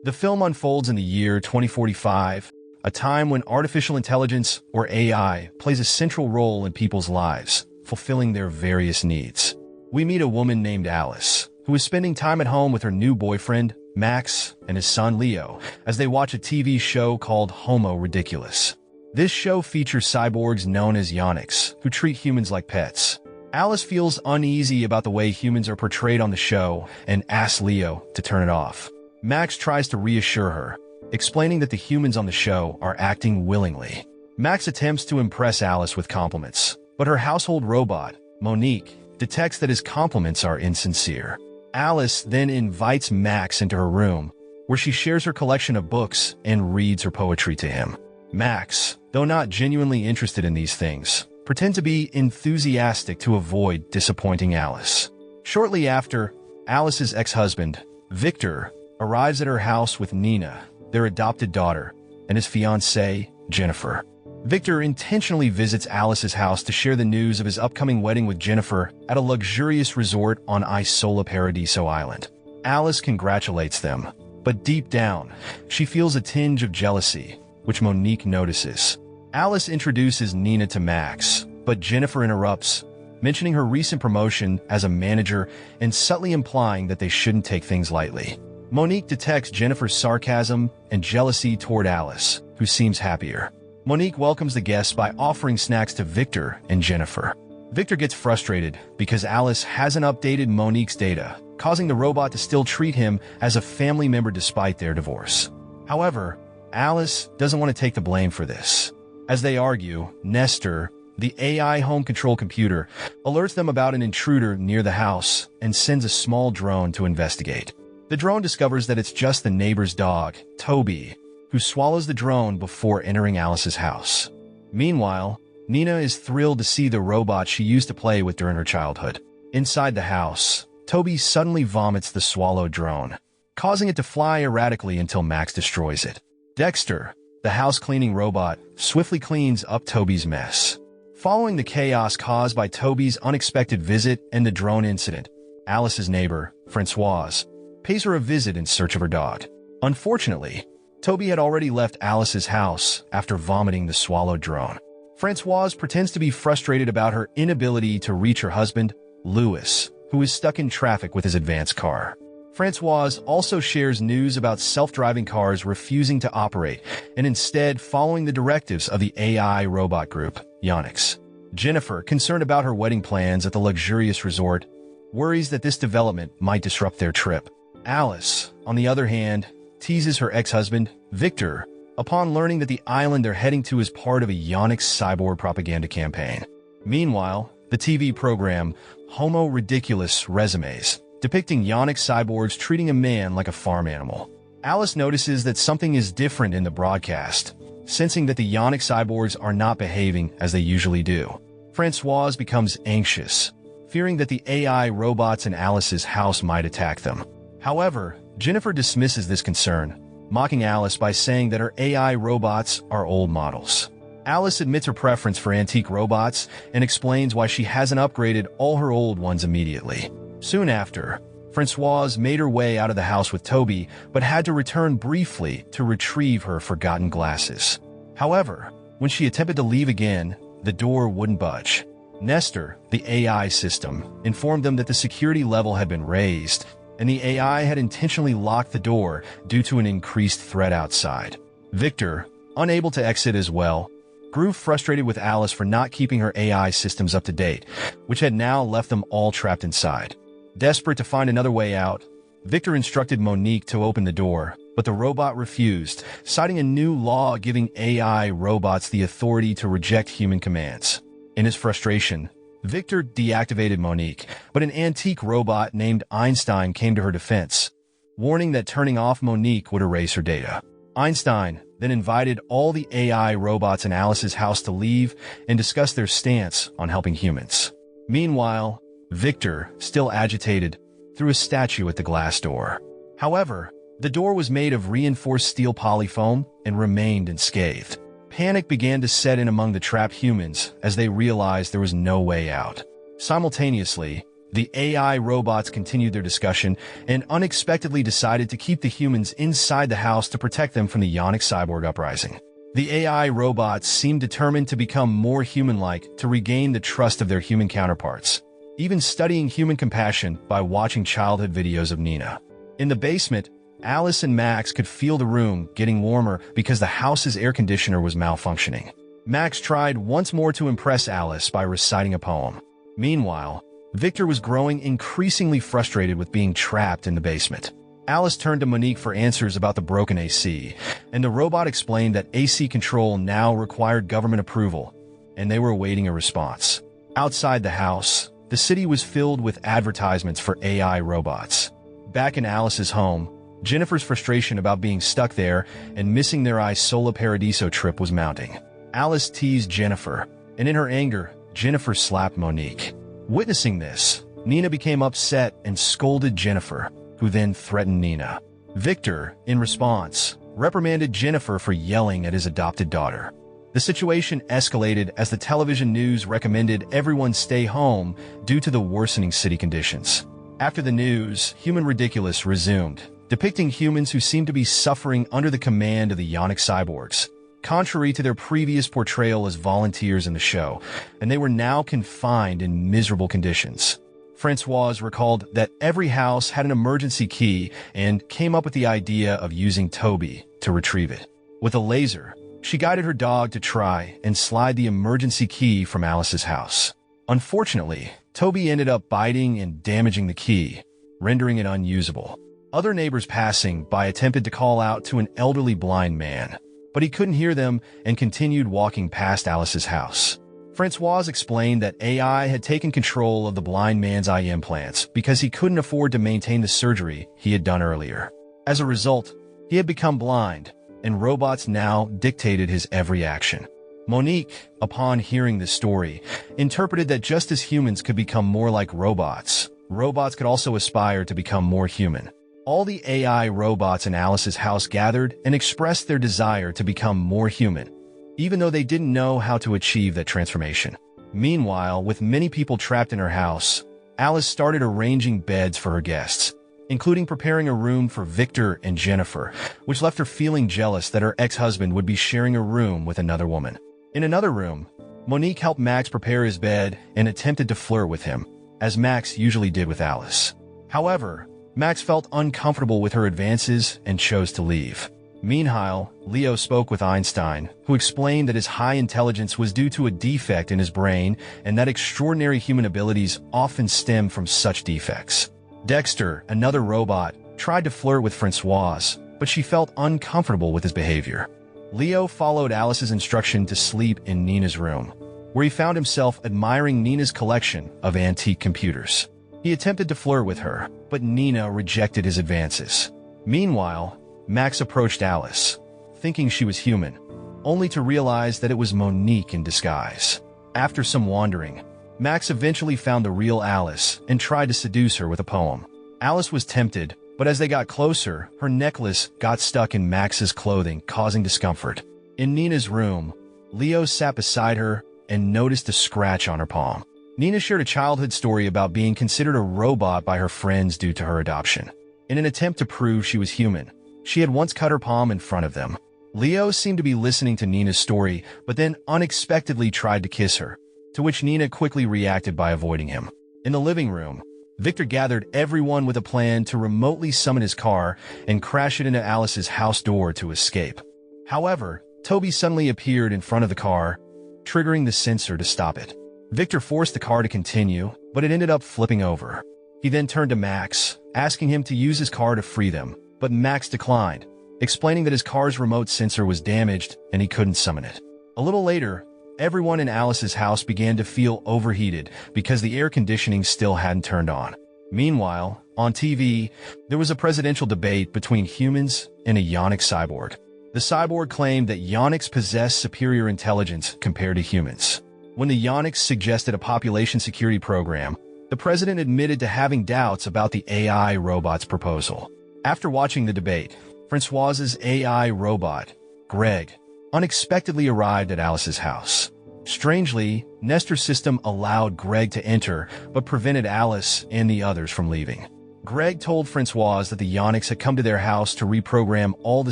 The film unfolds in the year 2045, a time when artificial intelligence, or AI, plays a central role in people's lives, fulfilling their various needs. We meet a woman named Alice, who is spending time at home with her new boyfriend, Max, and his son Leo, as they watch a TV show called Homo Ridiculous. This show features cyborgs known as Yonics, who treat humans like pets. Alice feels uneasy about the way humans are portrayed on the show and asks Leo to turn it off. Max tries to reassure her, explaining that the humans on the show are acting willingly. Max attempts to impress Alice with compliments, but her household robot, Monique, detects that his compliments are insincere. Alice then invites Max into her room, where she shares her collection of books and reads her poetry to him. Max, though not genuinely interested in these things, pretends to be enthusiastic to avoid disappointing Alice. Shortly after, Alice's ex-husband, Victor, arrives at her house with Nina, their adopted daughter, and his fiancée, Jennifer. Victor intentionally visits Alice's house to share the news of his upcoming wedding with Jennifer at a luxurious resort on Isola Paradiso Island. Alice congratulates them, but deep down, she feels a tinge of jealousy, which Monique notices. Alice introduces Nina to Max, but Jennifer interrupts, mentioning her recent promotion as a manager and subtly implying that they shouldn't take things lightly. Monique detects Jennifer's sarcasm and jealousy toward Alice, who seems happier. Monique welcomes the guests by offering snacks to Victor and Jennifer. Victor gets frustrated because Alice hasn't updated Monique's data, causing the robot to still treat him as a family member despite their divorce. However, Alice doesn't want to take the blame for this. As they argue, Nestor, the AI home control computer, alerts them about an intruder near the house and sends a small drone to investigate. The drone discovers that it's just the neighbor's dog, Toby, who swallows the drone before entering Alice's house. Meanwhile, Nina is thrilled to see the robot she used to play with during her childhood. Inside the house, Toby suddenly vomits the swallowed drone, causing it to fly erratically until Max destroys it. Dexter, the house-cleaning robot, swiftly cleans up Toby's mess. Following the chaos caused by Toby's unexpected visit and the drone incident, Alice's neighbor, Francoise, pays her a visit in search of her dog. Unfortunately, Toby had already left Alice's house after vomiting the swallowed drone. Francoise pretends to be frustrated about her inability to reach her husband, Louis, who is stuck in traffic with his advanced car. Francoise also shares news about self-driving cars refusing to operate and instead following the directives of the AI robot group, Yonics. Jennifer, concerned about her wedding plans at the luxurious resort, worries that this development might disrupt their trip. Alice, on the other hand, teases her ex-husband, Victor, upon learning that the island they're heading to is part of a Yonics cyborg propaganda campaign. Meanwhile, the TV program Homo Ridiculous resumes, depicting Yonics cyborgs treating a man like a farm animal. Alice notices that something is different in the broadcast, sensing that the Yonics cyborgs are not behaving as they usually do. Francoise becomes anxious, fearing that the AI robots in Alice's house might attack them. However, Jennifer dismisses this concern, mocking Alice by saying that her AI robots are old models. Alice admits her preference for antique robots and explains why she hasn't upgraded all her old ones immediately. Soon after, Francoise made her way out of the house with Toby, but had to return briefly to retrieve her forgotten glasses. However, when she attempted to leave again, the door wouldn't budge. Nestor, the AI system, informed them that the security level had been raised, and the AI had intentionally locked the door due to an increased threat outside. Victor, unable to exit as well, grew frustrated with Alice for not keeping her AI systems up to date, which had now left them all trapped inside. Desperate to find another way out, Victor instructed Monique to open the door, but the robot refused, citing a new law giving AI robots the authority to reject human commands. In his frustration, Victor deactivated Monique, but an antique robot named Einstein came to her defense, warning that turning off Monique would erase her data. Einstein then invited all the AI robots in Alice's house to leave and discuss their stance on helping humans. Meanwhile, Victor, still agitated, threw a statue at the glass door. However, the door was made of reinforced steel polyfoam and remained unscathed. Panic began to set in among the trapped humans as they realized there was no way out. Simultaneously, The AI robots continued their discussion and unexpectedly decided to keep the humans inside the house to protect them from the Yonic cyborg uprising. The AI robots seemed determined to become more human-like to regain the trust of their human counterparts, even studying human compassion by watching childhood videos of Nina. In the basement, Alice and Max could feel the room getting warmer because the house's air conditioner was malfunctioning. Max tried once more to impress Alice by reciting a poem. Meanwhile, Victor was growing increasingly frustrated with being trapped in the basement. Alice turned to Monique for answers about the broken AC, and the robot explained that AC control now required government approval, and they were awaiting a response. Outside the house, the city was filled with advertisements for AI robots. Back in Alice's home, Jennifer's frustration about being stuck there and missing their Isola Paradiso trip was mounting. Alice teased Jennifer, and in her anger, Jennifer slapped Monique. Witnessing this, Nina became upset and scolded Jennifer, who then threatened Nina. Victor, in response, reprimanded Jennifer for yelling at his adopted daughter. The situation escalated as the television news recommended everyone stay home due to the worsening city conditions. After the news, Human Ridiculous resumed, depicting humans who seemed to be suffering under the command of the Yonic cyborgs, contrary to their previous portrayal as volunteers in the show, and they were now confined in miserable conditions. Francoise recalled that every house had an emergency key and came up with the idea of using Toby to retrieve it. With a laser, she guided her dog to try and slide the emergency key from Alice's house. Unfortunately, Toby ended up biting and damaging the key, rendering it unusable. Other neighbors passing by attempted to call out to an elderly blind man, but he couldn't hear them and continued walking past Alice's house. Francoise explained that AI had taken control of the blind man's eye implants because he couldn't afford to maintain the surgery he had done earlier. As a result, he had become blind, and robots now dictated his every action. Monique, upon hearing this story, interpreted that just as humans could become more like robots, robots could also aspire to become more human. All the AI robots in Alice's house gathered and expressed their desire to become more human, even though they didn't know how to achieve that transformation. Meanwhile, with many people trapped in her house, Alice started arranging beds for her guests, including preparing a room for Victor and Jennifer, which left her feeling jealous that her ex-husband would be sharing a room with another woman. In another room, Monique helped Max prepare his bed and attempted to flirt with him, as Max usually did with Alice. However, Max felt uncomfortable with her advances and chose to leave. Meanwhile, Leo spoke with Einstein, who explained that his high intelligence was due to a defect in his brain and that extraordinary human abilities often stem from such defects. Dexter, another robot, tried to flirt with Francoise, but she felt uncomfortable with his behavior. Leo followed Alice's instruction to sleep in Nina's room, where he found himself admiring Nina's collection of antique computers. He attempted to flirt with her, but Nina rejected his advances. Meanwhile, Max approached Alice, thinking she was human, only to realize that it was Monique in disguise. After some wandering, Max eventually found the real Alice and tried to seduce her with a poem. Alice was tempted, but as they got closer, her necklace got stuck in Max's clothing, causing discomfort. In Nina's room, Leo sat beside her and noticed a scratch on her palm. Nina shared a childhood story about being considered a robot by her friends due to her adoption. In an attempt to prove she was human, she had once cut her palm in front of them. Leo seemed to be listening to Nina's story, but then unexpectedly tried to kiss her, to which Nina quickly reacted by avoiding him. In the living room, Victor gathered everyone with a plan to remotely summon his car and crash it into Alice's house door to escape. However, Toby suddenly appeared in front of the car, triggering the sensor to stop it. Victor forced the car to continue, but it ended up flipping over. He then turned to Max, asking him to use his car to free them, but Max declined, explaining that his car's remote sensor was damaged and he couldn't summon it. A little later, everyone in Alice's house began to feel overheated because the air conditioning still hadn't turned on. Meanwhile, on TV, there was a presidential debate between humans and a Yonic cyborg. The cyborg claimed that Yonics possess superior intelligence compared to humans. When the Yonics suggested a population security program, the president admitted to having doubts about the AI robot's proposal. After watching the debate, Francoise's AI robot, Greg, unexpectedly arrived at Alice's house. Strangely, Nestor's system allowed Greg to enter, but prevented Alice and the others from leaving. Greg told Francoise that the Yonics had come to their house to reprogram all the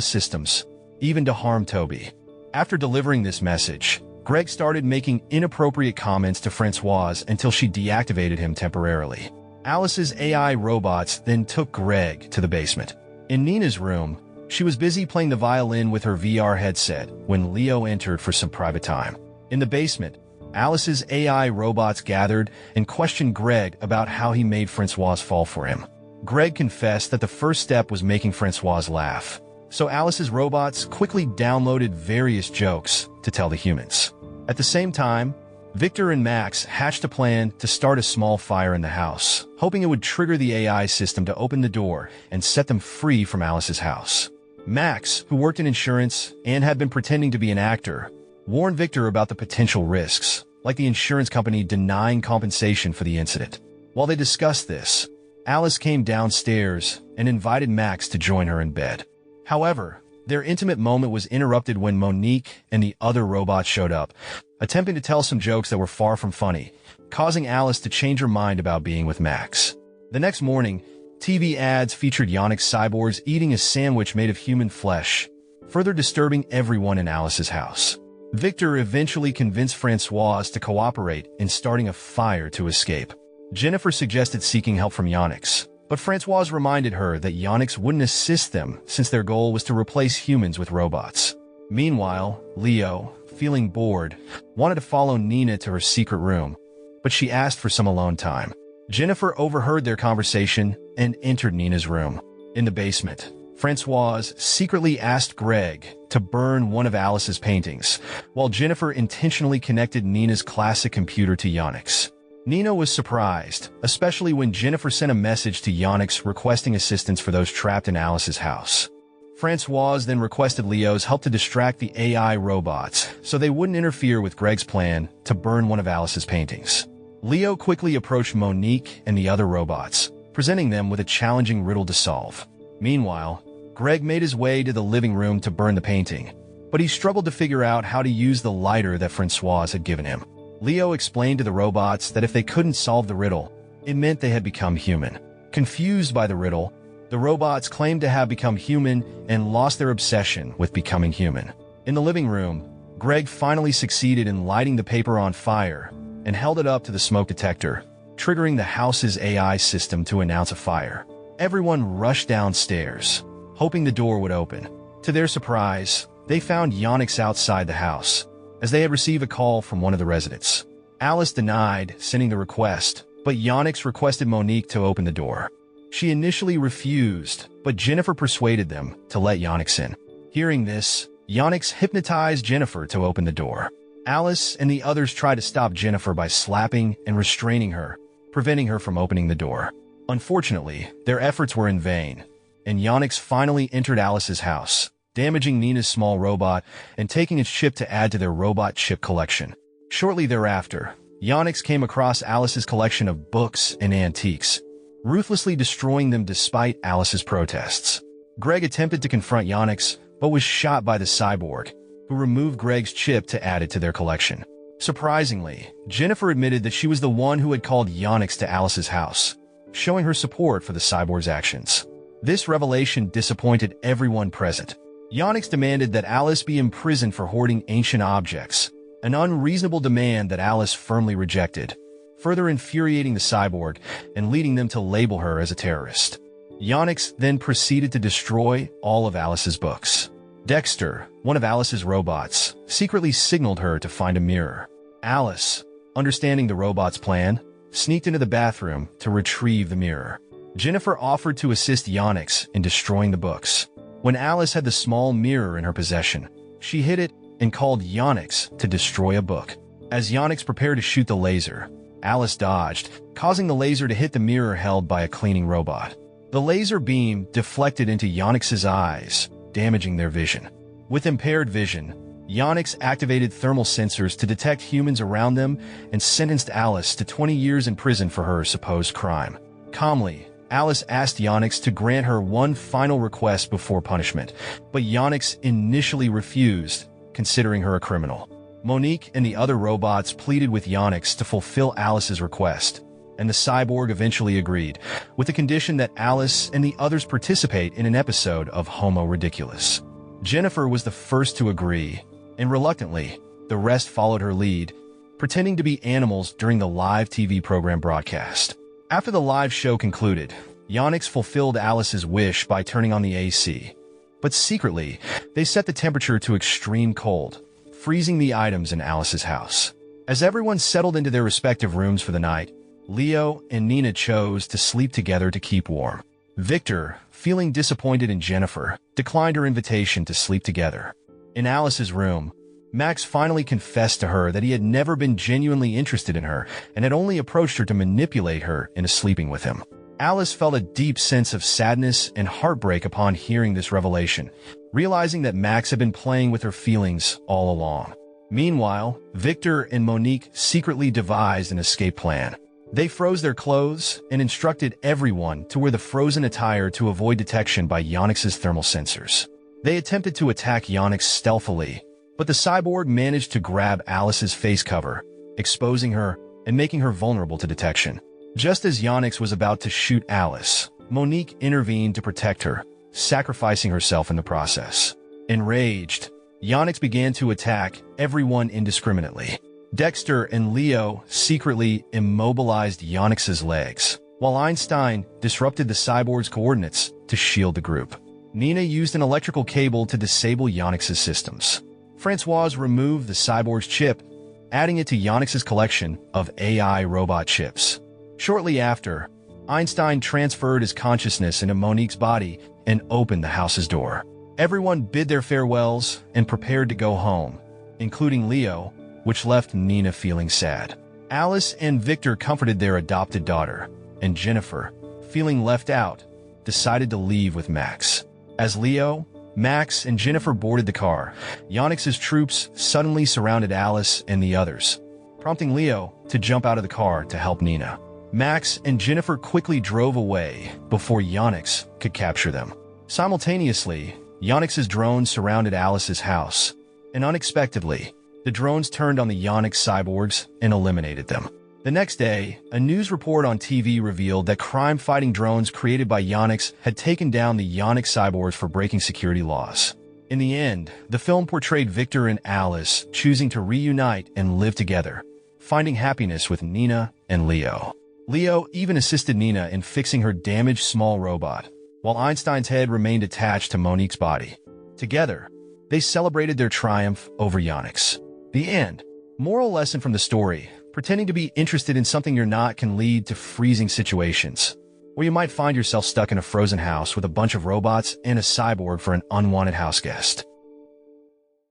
systems, even to harm Toby. After delivering this message, Greg started making inappropriate comments to Francoise until she deactivated him temporarily. Alice's AI robots then took Greg to the basement. In Nina's room, she was busy playing the violin with her VR headset when Leo entered for some private time. In the basement, Alice's AI robots gathered and questioned Greg about how he made Francoise fall for him. Greg confessed that the first step was making Francoise laugh, so Alice's robots quickly downloaded various jokes to tell the humans. At the same time, Victor and Max hatched a plan to start a small fire in the house, hoping it would trigger the AI system to open the door and set them free from Alice's house. Max, who worked in insurance and had been pretending to be an actor, warned Victor about the potential risks, like the insurance company denying compensation for the incident. While they discussed this, Alice came downstairs and invited Max to join her in bed. However, their intimate moment was interrupted when Monique and the other robots showed up, attempting to tell some jokes that were far from funny, causing Alice to change her mind about being with Max. The next morning, TV ads featured Yonic cyborgs eating a sandwich made of human flesh, further disturbing everyone in Alice's house. Victor eventually convinced Francoise to cooperate in starting a fire to escape. Jennifer suggested seeking help from Yonics, but Francoise reminded her that Yonics wouldn't assist them since their goal was to replace humans with robots. Meanwhile, Leo, feeling bored, wanted to follow Nina to her secret room, but she asked for some alone time. Jennifer overheard their conversation and entered Nina's room. In the basement, Francoise secretly asked Greg to burn one of Alice's paintings, while Jennifer intentionally connected Nina's classic computer to Yonics. Nina was surprised, especially when Jennifer sent a message to Yonics requesting assistance for those trapped in Alice's house. Francoise then requested Leo's help to distract the AI robots so they wouldn't interfere with Greg's plan to burn one of Alice's paintings. Leo quickly approached Monique and the other robots, presenting them with a challenging riddle to solve. Meanwhile, Greg made his way to the living room to burn the painting, but he struggled to figure out how to use the lighter that Francoise had given him. Leo explained to the robots that if they couldn't solve the riddle, it meant they had become human. Confused by the riddle, the robots claimed to have become human and lost their obsession with becoming human. In the living room, Greg finally succeeded in lighting the paper on fire and held it up to the smoke detector, triggering the house's AI system to announce a fire. Everyone rushed downstairs, hoping the door would open. To their surprise, they found Yonics outside the house, as they had received a call from one of the residents. Alice denied sending the request, but Yonics requested Monique to open the door. She initially refused, but Jennifer persuaded them to let Yonics in. Hearing this, Yonics hypnotized Jennifer to open the door. Alice and the others tried to stop Jennifer by slapping and restraining her, preventing her from opening the door. Unfortunately, their efforts were in vain, and Yonics finally entered Alice's house, damaging Nina's small robot and taking its chip to add to their robot chip collection. Shortly thereafter, Yonics came across Alice's collection of books and antiques, ruthlessly destroying them despite Alice's protests. Greg attempted to confront Yonics, but was shot by the cyborg, who removed Greg's chip to add it to their collection. Surprisingly, Jennifer admitted that she was the one who had called Yonics to Alice's house, showing her support for the cyborg's actions. This revelation disappointed everyone present. Yonics demanded that Alice be imprisoned for hoarding ancient objects, an unreasonable demand that Alice firmly rejected, further infuriating the cyborg and leading them to label her as a terrorist. Yonics then proceeded to destroy all of Alice's books. Dexter, one of Alice's robots, secretly signaled her to find a mirror. Alice, understanding the robot's plan, sneaked into the bathroom to retrieve the mirror. Jennifer offered to assist Yonics in destroying the books. When Alice had the small mirror in her possession, she hid it and called Yonics to destroy a book. As Yonics prepared to shoot the laser, Alice dodged, causing the laser to hit the mirror held by a cleaning robot. The laser beam deflected into Yonics' eyes, damaging their vision. With impaired vision, Yonics activated thermal sensors to detect humans around them and sentenced Alice to 20 years in prison for her supposed crime. Calmly, Alice asked Yonics to grant her one final request before punishment, but Yonics initially refused, considering her a criminal. Monique and the other robots pleaded with Yonix to fulfill Alice's request, and the cyborg eventually agreed, with the condition that Alice and the others participate in an episode of Homo Ridiculous. Jennifer was the first to agree, and reluctantly, the rest followed her lead, pretending to be animals during the live TV program broadcast. After the live show concluded, Yonix fulfilled Alice's wish by turning on the AC. But secretly, they set the temperature to extreme cold, freezing the items in Alice's house. As everyone settled into their respective rooms for the night, Leo and Nina chose to sleep together to keep warm. Victor, feeling disappointed in Jennifer, declined her invitation to sleep together. In Alice's room, Max finally confessed to her that he had never been genuinely interested in her and had only approached her to manipulate her into sleeping with him. Alice felt a deep sense of sadness and heartbreak upon hearing this revelation, realizing that Max had been playing with her feelings all along. Meanwhile, Victor and Monique secretly devised an escape plan. They froze their clothes and instructed everyone to wear the frozen attire to avoid detection by Yonix's thermal sensors. They attempted to attack Yonix stealthily, but the cyborg managed to grab Alice's face cover, exposing her and making her vulnerable to detection. Just as Yonix was about to shoot Alice, Monique intervened to protect her, sacrificing herself in the process. Enraged, Yonix began to attack everyone indiscriminately. Dexter and Leo secretly immobilized Yonix's legs, while Einstein disrupted the cyborg's coordinates to shield the group. Nina used an electrical cable to disable Yonix's systems. Francoise removed the cyborg's chip, adding it to Yonix's collection of AI robot chips. Shortly after, Einstein transferred his consciousness into Monique's body and opened the house's door. Everyone bid their farewells and prepared to go home, including Leo, which left Nina feeling sad. Alice and Victor comforted their adopted daughter, and Jennifer, feeling left out, decided to leave with Max. As Leo, Max, and Jennifer boarded the car, Yonix's troops suddenly surrounded Alice and the others, prompting Leo to jump out of the car to help Nina. Max and Jennifer quickly drove away before Yonix could capture them. Simultaneously, Yonix's drones surrounded Alice's house, and unexpectedly, the drones turned on the Yonix cyborgs and eliminated them. The next day, a news report on TV revealed that crime-fighting drones created by Yonix had taken down the Yonix cyborgs for breaking security laws. In the end, the film portrayed Victor and Alice choosing to reunite and live together, finding happiness with Nina and Leo. Leo even assisted Nina in fixing her damaged small robot, while Einstein's head remained attached to Monique's body. Together, they celebrated their triumph over Yonix. The end. Moral lesson from the story: pretending to be interested in something you're not can lead to freezing situations, where you might find yourself stuck in a frozen house with a bunch of robots and a cyborg for an unwanted house guest.